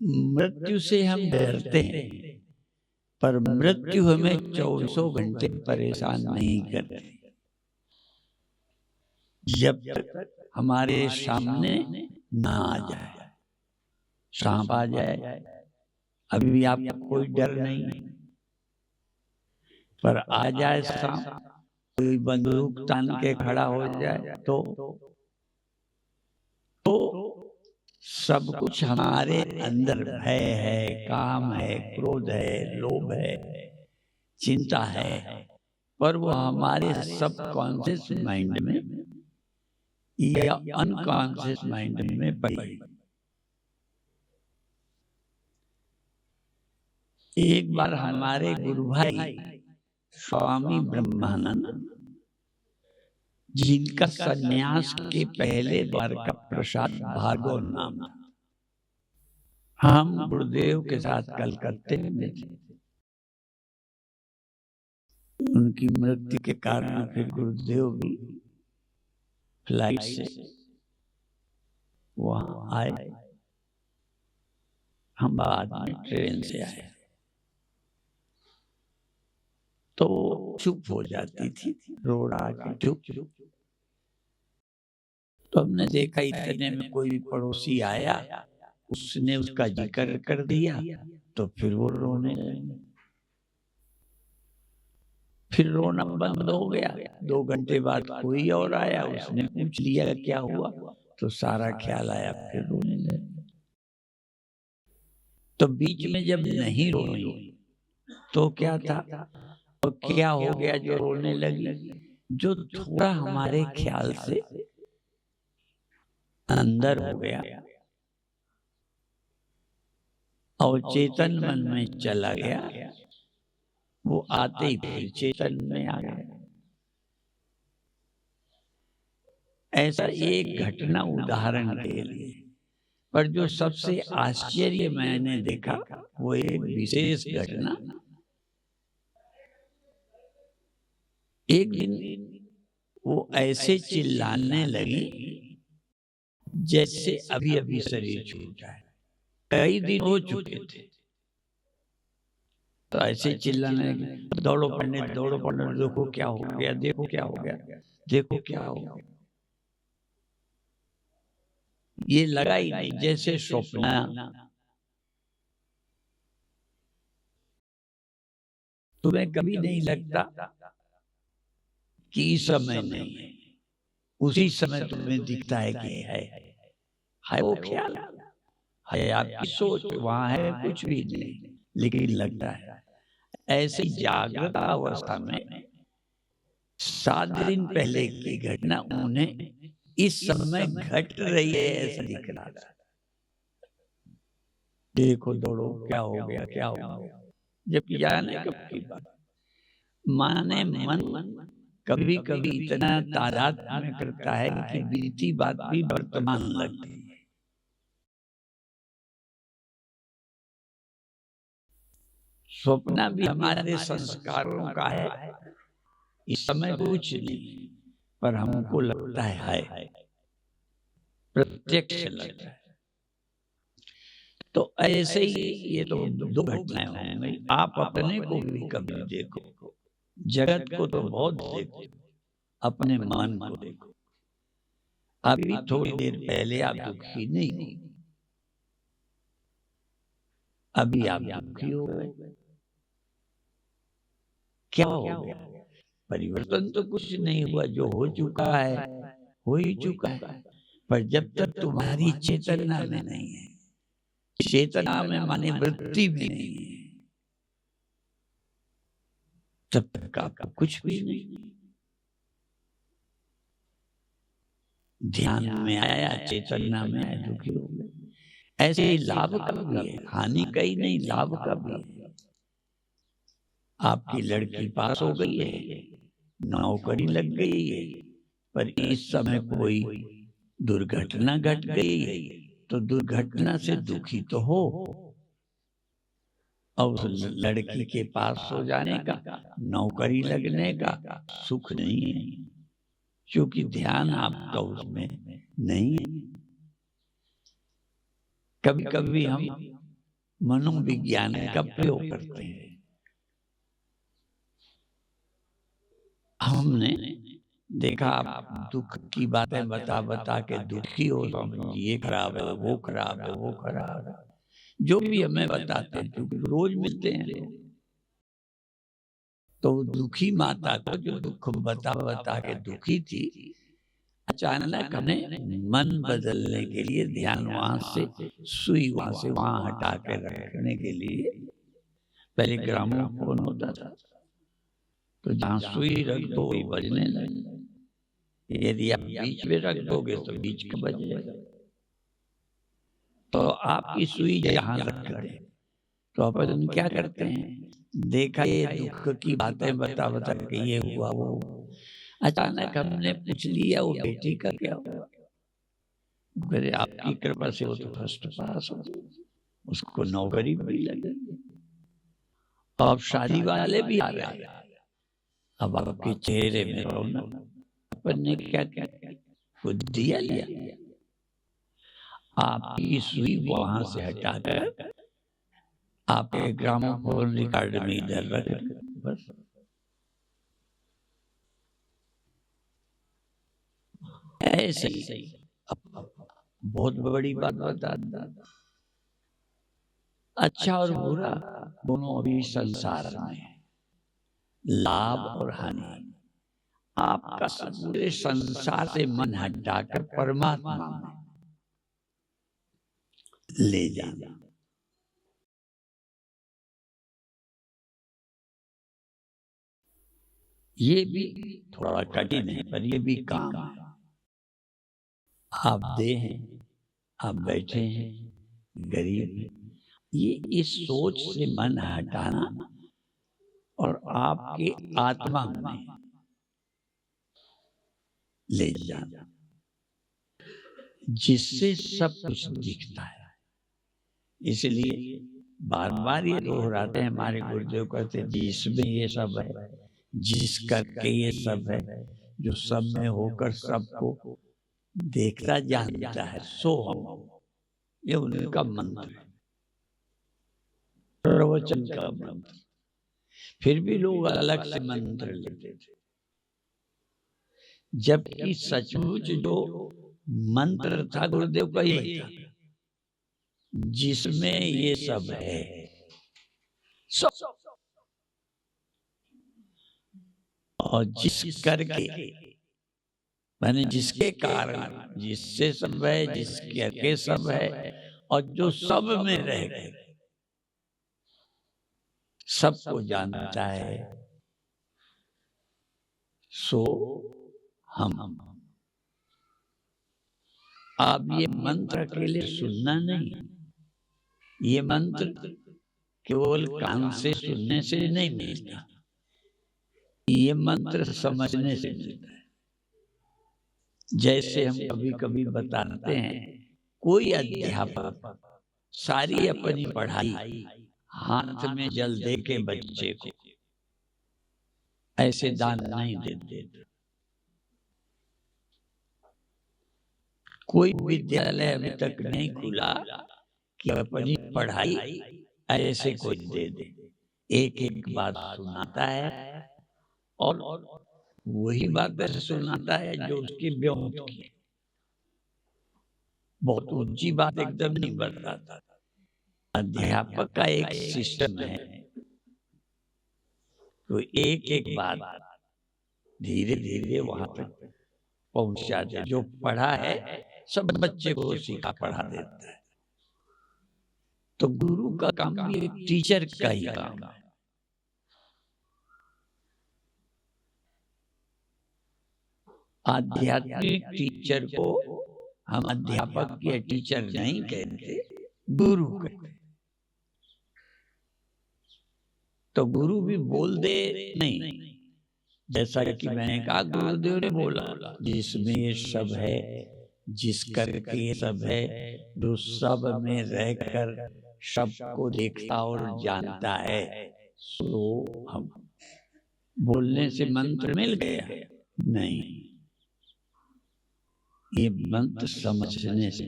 मृत्यु से हम डरते हैं, पर मृत्यु हमें 24 घंटे परेशान नहीं करती। जब तक हमारे सामने ना आ जाए, सांप आ जाए, अभी आपको कोई डर नहीं, पर आ जाए सांप, कोई बंदूक तान के खड़ा हो जाए तो सब कुछ हमारे अंदर भय है, काम है, क्रोध है, लोभ है, चिंता है, पर वो हमारे सबकॉन्शियस माइंड में या अनकॉन्शियस माइंड में पड़ी। एक बार हमारे गुरु भाई स्वामी ब्रह्मानंद, जिनका सन्यास के पहले बार का प्रसाद भार्गव नाम, हम गुरुदेव के साथ कलकत्ते में थे। उनकी मृत्यु के कारण फिर गुरुदेव भी फ्लाइट से वहां आए, हम बाद में ट्रेन से आए। तो चुप हो जाती थी, रोड आके चुप। तो हमने देखा इतने में कोई पड़ोसी आया, उसने उसका जिक्र कर दिया, तो फिर वो रोने लगे। फिर रोना बंद हो गया। 2 घंटे बाद कोई और आया, उसने पूछ लिया क्या हुआ, तो सारा ख्याल आया, फिर रोने लगे। तो बीच में जब नहीं रोई तो क्या था और क्या हो गया जो रोने लगी? जो थोड़ा हमारे ख्याल से अंदर हो गया और चेतन मन में चला गया, वो आते ही फिर चेतन में आ गया। ऐसा एक घटना उदाहरण के लिए, पर जो सबसे आश्चर्य मैंने देखा वो एक विशेष घटना। एक दिन वो ऐसे चिल्लाने लगी जैसे अभी अभी शरीर छूटा है। कई दिन हो चुके थे, तो ऐसे चिल्लाने लगी, दौड़ो पंडित, दौड़ो पंडित, देखो क्या हो गया, देखो क्या हो गया, देखो क्या हो गया। ये लगा ही नहीं जैसे स्वप्न। तुम्हें कभी नहीं लगता कि इस समय नहीं है, उसी समय तुम्हें दिखता है कि है वो ख्याल, है आपकी सोच, वहां है कुछ भी नहीं, लेकिन लगता है। ऐसे जागृत अवस्था में 7 दिन पहले की घटना उन्हें इस समय घट रही है ऐसा दिख रहा था। देखो दौड़ो क्या हो गया, क्या हो गया, जबकि जाने कब की बात। माने मन कभी कभी इतना तादाद में करता है कि बीती बात भी वर्तमान लगती है। स्वप्न भी हमारे संस्कारों का है। इस समय कुछ नहीं, पर हमको लगता है, प्रत्यक्ष लगता है। तो ऐसे ही ये तो 2 घटनाएं हो गई। आप अपने को भी कभी देखो, जगत को तो बहुत देखो, अपने मन को देखो। अभी थोड़ी देर पहले आप दुखी नहीं हो, अभी आप दुखी हो गए, क्या हो गया? परिवर्तन तो कुछ नहीं हुआ, जो हो चुका है हो ही चुका है। पर जब तक तुम्हारी चेतना में नहीं है, चेतना में माने वृत्ति में नहीं है, तब तक आपको कुछ भी नहीं। ध्यान में आया, चेतना में आया, दुखी हो गए। ऐसे ही लाभ का भी है, हानि का ही नहीं, लाभ का भी है। आपकी लड़की पास हो गई है, नौकरी लग गई है, पर इस समय कोई दुर्घटना घट गई है, तो दुर्घटना से दुखी तो हो, और उस लड़की के पास हो जाने का, नौकरी लगने का सुख नहीं है, क्योंकि ध्यान आपका उसमें नहीं है। कभी कभी हम मनोविज्ञान का प्रयोग करते हैं। हमने देखा, आप दुख की बातें बता बता के दुखी हो, तो ये खराब है, वो खराब है, वो खराब है, जो भी हमें बताते हैं, क्योंकि रोज मिलते हैं लोग। तो दुखी माता को जो दुख बता बता के दुखी थी, अचानक हमने मन बदलने के लिए ध्यान वहां से सुई वहां से वहां हटा के रखने के लिए, पहले ग्रामोफोन होता था, तो जहां सुई रख दो वही बजने लगे। यदि आप बीच में रख दोगे तो बीच का बजेगा। तो आपकी सुई जहां रख दें, तो अपन क्या करते हैं, देखा ये दुख की बातें बता बता के ये हुआ वो, अचानक हमने पूछ लिया वो बेटी का क्या हुआ, मेरे आपकी कृपा से वो तो फर्स्ट पास हो, उसको नौकरी भी लगी, अब शादी वाले भी आ रहे हैं, अब आपके चेहरे में रौनक। अपन ने क्या क्या कुछ दिया लिया, आपकी सुई वहां से हटाकर आपके ग्रामोफोन रिकॉर्ड में इधर रख, बस। ऐसे ही बहुत बड़ी बात बता देता, अच्छा और बुरा दोनों अभी संसार में, लाभ और हानि। आपका पूरे संसार से मन हटाकर परमात्मा में ले जाना, ये भी थोड़ा कठिन है, पर ये भी काम है। आप दे हैं, आप बैठे हैं, गरीब हैं, ये इस सोच से मन हटाना और आपके आत्मा में ले जाना, जिससे सब कुछ दिखता है। इसलिए बार बार ये दोहराते हैं हमारे गुरुदेव, कहते हैं जिसमें ये सब है, जिस करके ये सब है, जो सब में होकर सबको देखता जानता है, सो हम। ये उनका मंत्र है, प्रवचन का मंत्र। फिर भी लोग अलग से मंत्र लेते थे, जबकि सचमुच जो मंत्र था गुरुदेव का यही था, जिसमें ये सब है, सब, और जिस करके माने जिसके कारण, जिससे सब है, जिसके के सब है, और जो सब में रह गए, सबको जानता है, सो हम। आप ये मंत्र अकेले सुनना नहीं, ये मंत्र केवल कान से सुनने से नहीं मिलता, ये मंत्र समझने से मिलता है। जैसे हम कभी कभी बताते हैं, कोई अध्यापक सारी अपनी पढ़ाई हाथ में जल दे के बच्चे को ऐसे दान नहीं देते। कोई विद्यालय अभी तक नहीं खुला कि अपनी पढ़ाई ऐसे कोई दे दे, एक एक बात सुनाता है, और वही बात ऐसे सुनाता है जो उसकी व्योम की, बहुत ऊंची बात एकदम नहीं बताता। अध्यापक का एक सिस्टम है, तो एक एक बात धीरे धीरे वहां तक पहुंचा दे, जो पढ़ा है सब बच्चे को सीखा पढ़ा देता है। तो गुरु का काम भी एक टीचर का ही काम है। आध्यात्मिक टीचर को हम अध्यापक के टीचर नहीं कहते, गुरु कहते। तो गुरु भी बोल दे नहीं, जैसा कि मैंने कहा गुरुदेव ने बोला, जिसमें ये सब है, जिस करके ये सब है, जो सब में रहकर सबको देखता और जानता है, सो हम। बोलने से मंत्र मिल गया नहीं, ये मंत्र समझने से